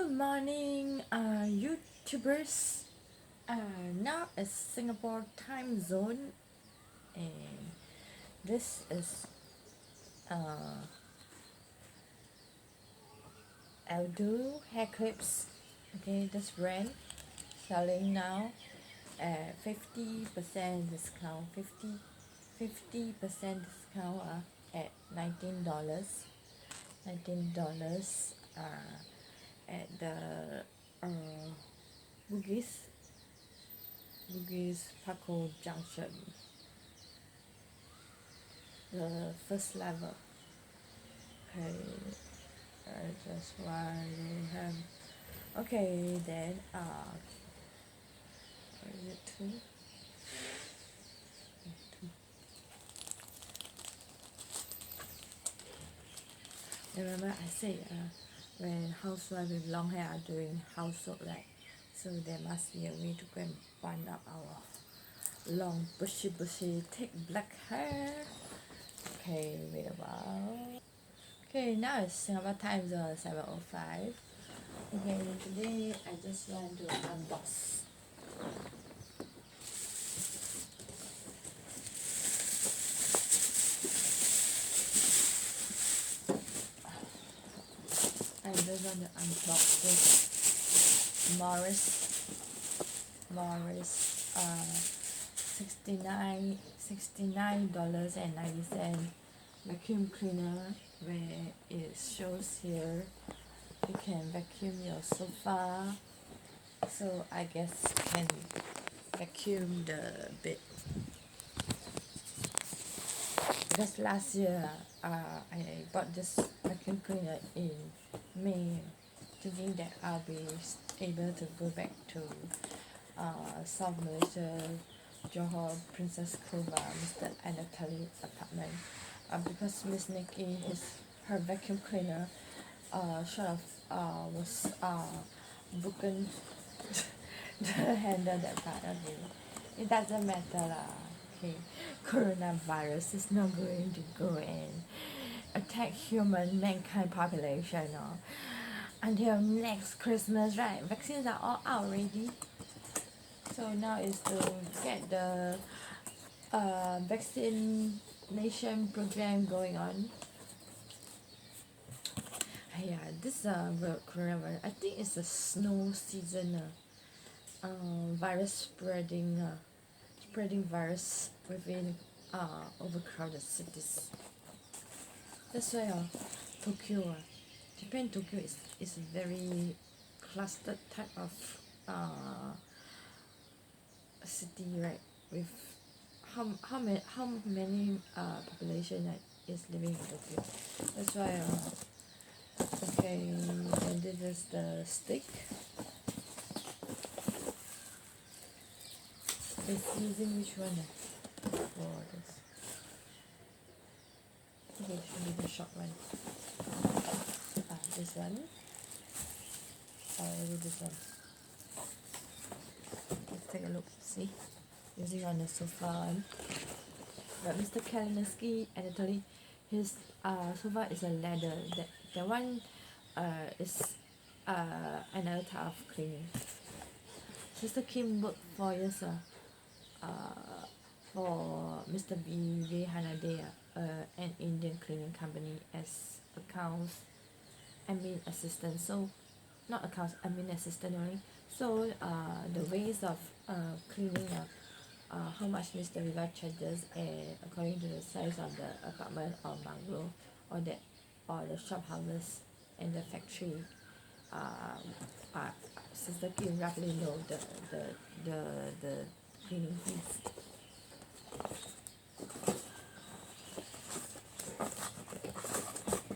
Good morning, YouTubers. Now it's Singapore time zone, and this is uh, Aldo hair clips. Okay, this brand selling now at 50% discount. 50% discount at $19. $19 at the Bugis Paco Junction, the first level. Okay, I just want to have. Okay, then where is it to? Remember I said when housewives with long hair are doing housework, right? So there must be a way to go and bun up our long bushy thick black hair. Okay, wait a while. Okay, now it's Singapore time zone 7:05. Okay, today I just want to unbox. I just want to unbox this Morris 69 $69.90 vacuum cleaner, where it shows here you can vacuum your sofa, so I guess can vacuum the bed, because last year I bought this vacuum cleaner in May, thinking that I'll be able to go back to South Malaysia, Johor, Princess Kuba, Mr. Anatoly apartment, because Miss Nikki, her vacuum cleaner sort of was broken. The handle, that part of it doesn't matter lah. Okay, coronavirus is not going to go and attack mankind population until next Christmas, right? Vaccines are all out already, so now is to get the vaccination program going on. Yeah, this coronavirus, I think it's a snow season. Virus spreading virus within overcrowded cities. That's why Tokyo, Japan Tokyo is a very clustered type of city, right? With how many population that is living in Tokyo. That's why okay, and this is the stick. It's using which one for this? Okay, should be the short one. This one. Or this one. Let's take a look. See, using on the sofa one. But Mr. Kalinowski, Anatoly, his sofa is a leather. That one is another type of cleaning. Sister Kim worked 4 years for Mr. B. Hanade, an Indian cleaning company, as accounts admin assistant. So, not accounts admin assistant only. So, the ways of cleaning, how much Mr. Riva charges, according to the size of the apartment or bungalow, or the shop houses and the factory. Sister Kim roughly know the cleaning fees.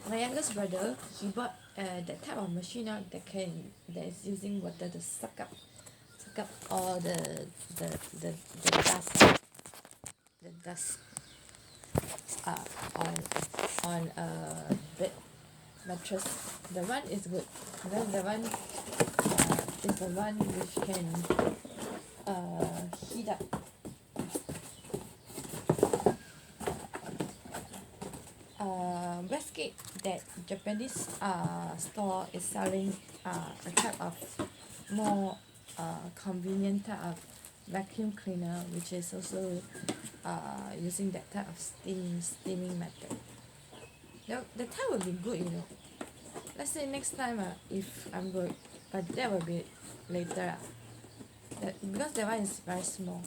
My youngest brother, he bought that type of machine that is using water to suck up all the dust on bed mattress. The one is good. Then the one is the one which can heat up. Westgate, that Japanese store is selling a type of more convenient type of vacuum cleaner, which is also using that type of steaming method. The time will be good, you know. Let's say next time if I'm good, but that will be later. Because that one is very small.